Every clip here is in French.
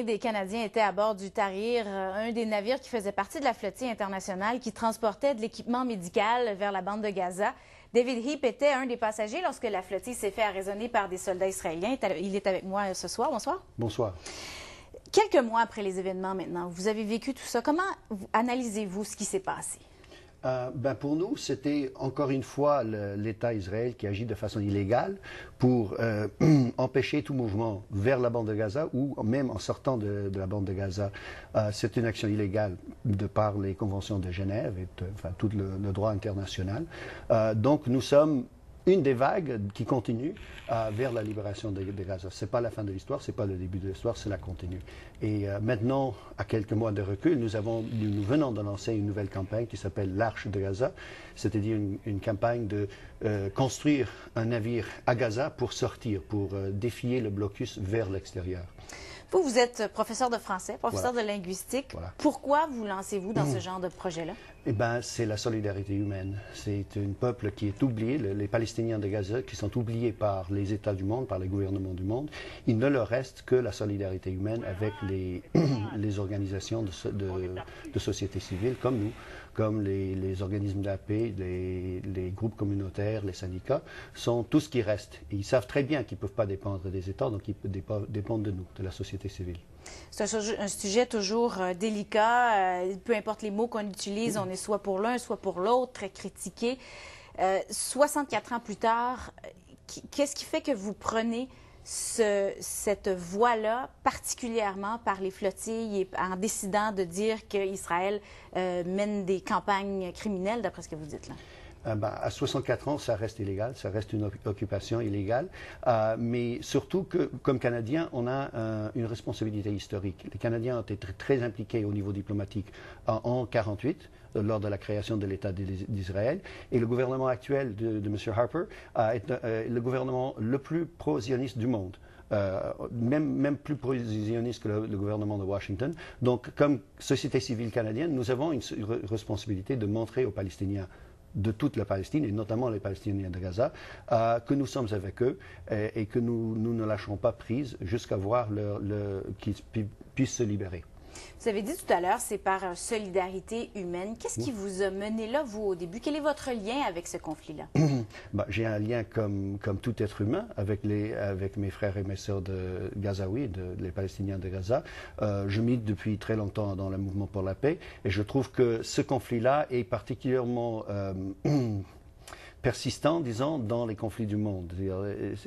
Des Canadiens étaient à bord du Tahrir, un des navires qui faisait partie de la flottille internationale qui transportait de l'équipement médical vers la bande de Gaza. David Heap était un des passagers lorsque la flottille s'est fait arraisonner par des soldats israéliens. Il est avec moi ce soir. Bonsoir. Bonsoir. Quelques mois après les événements maintenant, vous avez vécu tout ça. Comment analysez-vous ce qui s'est passé? Pour nous, c'était encore une fois l'État Israël qui agit de façon illégale pour empêcher tout mouvement vers la bande de Gaza ou même en sortant de la bande de Gaza. C'est une action illégale de par les conventions de Genève et tout le droit international. Donc nous sommes une des vagues qui continue vers la libération de Gaza. Ce n'est pas la fin de l'histoire, ce n'est pas le début de l'histoire, c'est la continue. Et maintenant, à quelques mois de recul, nous venons de lancer une nouvelle campagne qui s'appelle l'Arche de Gaza, c'est-à-dire une campagne de construire un navire à Gaza pour sortir, pour défier le blocus vers l'extérieur. Vous êtes professeur de français, professeur de linguistique. Voilà. Pourquoi vous lancez-vous dans ce genre de projet-là? Eh bien, c'est la solidarité humaine. C'est un peuple qui est oublié, les Palestiniens de Gaza, qui sont oubliés par les États du monde, par les gouvernements du monde. Il ne leur reste que la solidarité humaine avec les organisations de société civile comme nous, comme les organismes de la paix, les groupes communautaires, les syndicats, sont tout ce qui reste. Et ils savent très bien qu'ils ne peuvent pas dépendre des États, donc ils dépendent de nous, de la société civile. C'est un sujet toujours délicat. Peu importe les mots qu'on utilise, on est soit pour l'un, soit pour l'autre, très critiqué. 64 ans plus tard, qu'est-ce qui fait que vous prenez cette voie-là, particulièrement par les flottilles, et en décidant de dire qu'Israël mène des campagnes criminelles, d'après ce que vous dites là? À 64 ans, ça reste illégal, ça reste une occupation illégale, mais surtout que, comme Canadiens, on a une responsabilité historique. Les Canadiens ont été très impliqués au niveau diplomatique en 1948, lors de la création de l'État d'Israël, et le gouvernement actuel de M. Harper est le gouvernement le plus pro-zioniste du monde. Même plus pro-zioniste que le gouvernement de Washington. Donc, comme société civile canadienne, nous avons une responsabilité de montrer aux Palestiniens de toute la Palestine, et notamment les Palestiniens de Gaza, que nous sommes avec eux et que nous ne lâcherons pas prise jusqu'à voir qu'ils puissent se libérer. Vous avez dit tout à l'heure, c'est par solidarité humaine. Qu'est-ce qui vous a mené là, vous, au début? Quel est votre lien avec ce conflit-là? J'ai un lien comme tout être humain avec mes frères et mes sœurs de Gazaouis, les Palestiniens de Gaza. Je milite depuis très longtemps dans le mouvement pour la paix et je trouve que ce conflit-là est particulièrement persistant, disons, dans les conflits du monde.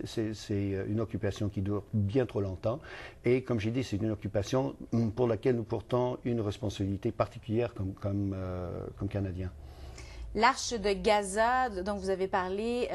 C'est une occupation qui dure bien trop longtemps et, comme j'ai dit, c'est une occupation pour laquelle nous portons une responsabilité particulière comme Canadiens. L'Arche de Gaza, dont vous avez parlé,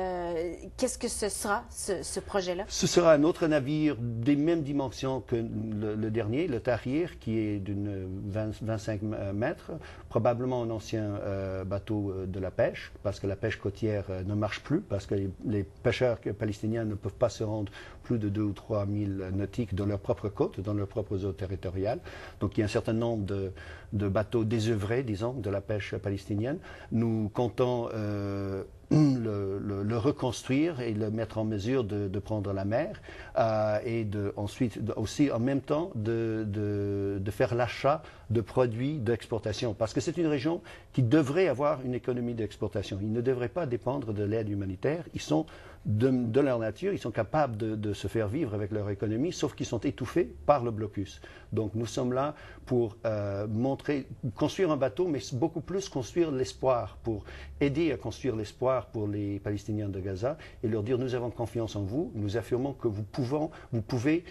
qu'est-ce que ce sera, ce projet-là? Ce sera un autre navire des mêmes dimensions que le dernier, le Tahrir, qui est d'une 25 mètres, probablement un ancien bateau de la pêche, parce que la pêche côtière ne marche plus, parce que les pêcheurs palestiniens ne peuvent pas se rendre plus de 2 ou 3 000 nautiques dans leur propre côte, dans leurs propres eaux territoriales. Donc il y a un certain nombre de bateaux désœuvrés, disons, de la pêche palestinienne. Nous comptons le reconstruire et le mettre en mesure de prendre la mer et ensuite aussi en même temps de faire l'achat de produits d'exportation. Parce que c'est une région qui devrait avoir une économie d'exportation. Ils ne devraient pas dépendre de l'aide humanitaire. Ils sont de leur nature, ils sont capables de se faire vivre avec leur économie, sauf qu'ils sont étouffés par le blocus. Donc nous sommes là pour construire un bateau, mais beaucoup plus construire l'espoir, pour aider à construire l'espoir pour les Palestiniens de Gaza et leur dire nous avons confiance en vous, nous affirmons que vous pouvez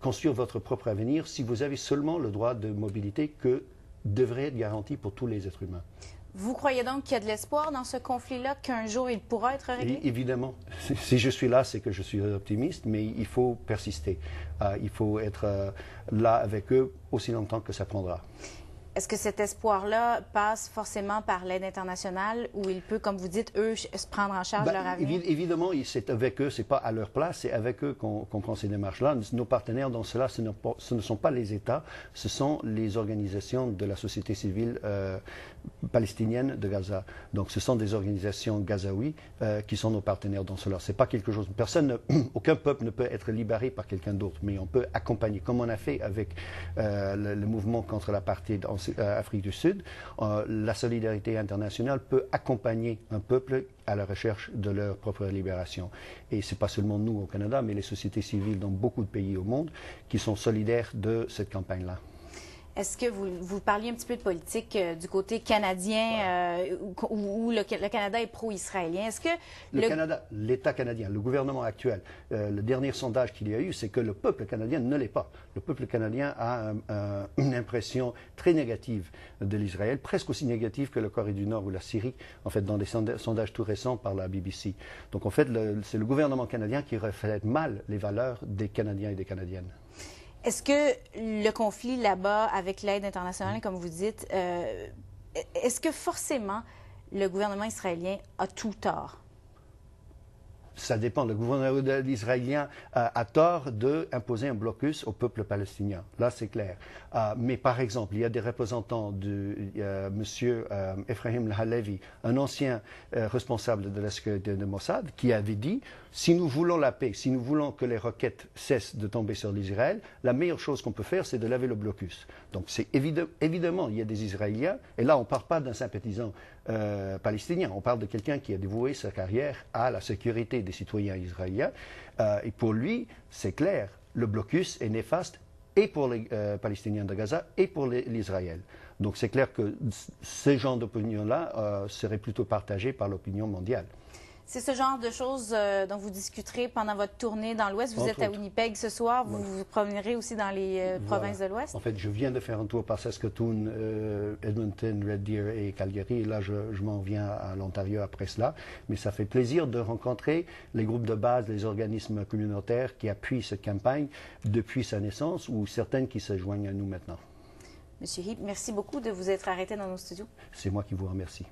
construire votre propre avenir si vous avez seulement le droit de mobilité que devrait être garanti pour tous les êtres humains. Vous croyez donc qu'il y a de l'espoir dans ce conflit-là, qu'un jour il pourra être réglé? Évidemment. Si je suis là, c'est que je suis optimiste, mais il faut persister. Il faut être là avec eux aussi longtemps que ça prendra. Est-ce que cet espoir-là passe forcément par l'aide internationale ou il peut, comme vous dites, eux, se prendre en charge leur avenir? Évidemment, c'est avec eux, c'est pas à leur place, c'est avec eux qu'on prend ces démarches-là. Nos partenaires dans cela, ce ne sont pas les États, ce sont les organisations de la société civile palestinienne de Gaza. Donc, ce sont des organisations gazaouis qui sont nos partenaires dans cela. C'est pas quelque chose. Aucun peuple ne peut être libéré par quelqu'un d'autre, mais on peut accompagner, comme on a fait avec le mouvement contre l'apartheid en Afrique du Sud. La solidarité internationale peut accompagner un peuple à la recherche de leur propre libération. Et ce n'est pas seulement nous au Canada, mais les sociétés civiles dans beaucoup de pays au monde qui sont solidaires de cette campagne-là. Est-ce que vous parliez un petit peu de politique du côté canadien où le Canada est pro-israélien? Est-ce que l'État canadien, le gouvernement actuel, le dernier sondage qu'il y a eu, c'est que le peuple canadien ne l'est pas. Le peuple canadien a une impression très négative de l'Israël, presque aussi négative que le Corée du Nord ou la Syrie, en fait, dans des sondages tout récents par la BBC. Donc, en fait, c'est le gouvernement canadien qui reflète mal les valeurs des Canadiens et des Canadiennes. Est-ce que le conflit là-bas, avec l'aide internationale, comme vous dites, est-ce que forcément le gouvernement israélien a tout tort? Ça dépend. Le gouvernement israélien a tort d'imposer un blocus au peuple palestinien. Là, c'est clair. Mais par exemple, il y a des représentants de M. Ephraim Halevi, un ancien responsable de la sécurité de Mossad, qui avait dit si nous voulons la paix, si nous voulons que les roquettes cessent de tomber sur l'Israël, la meilleure chose qu'on peut faire, c'est de lever le blocus. Donc, c'est évidemment, il y a des Israéliens, et là, on ne parle pas d'un sympathisant palestinien, on parle de quelqu'un qui a dévoué sa carrière à la sécurité des citoyens israéliens. Et pour lui, c'est clair, le blocus est néfaste et pour les Palestiniens de Gaza et pour l'Israël. Donc c'est clair que ce genre d'opinion-là serait plutôt partagé par l'opinion mondiale. C'est ce genre de choses dont vous discuterez pendant votre tournée dans l'Ouest. Vous êtes à Winnipeg ce soir. Vous vous promènerez aussi dans les provinces de l'Ouest. En fait, je viens de faire un tour par Saskatoon, Edmonton, Red Deer et Calgary. Et là, je m'en viens à l'Ontario après cela. Mais ça fait plaisir de rencontrer les groupes de base, les organismes communautaires qui appuient cette campagne depuis sa naissance ou certaines qui se joignent à nous maintenant. Monsieur Heap, merci beaucoup de vous être arrêté dans nos studios. C'est moi qui vous remercie.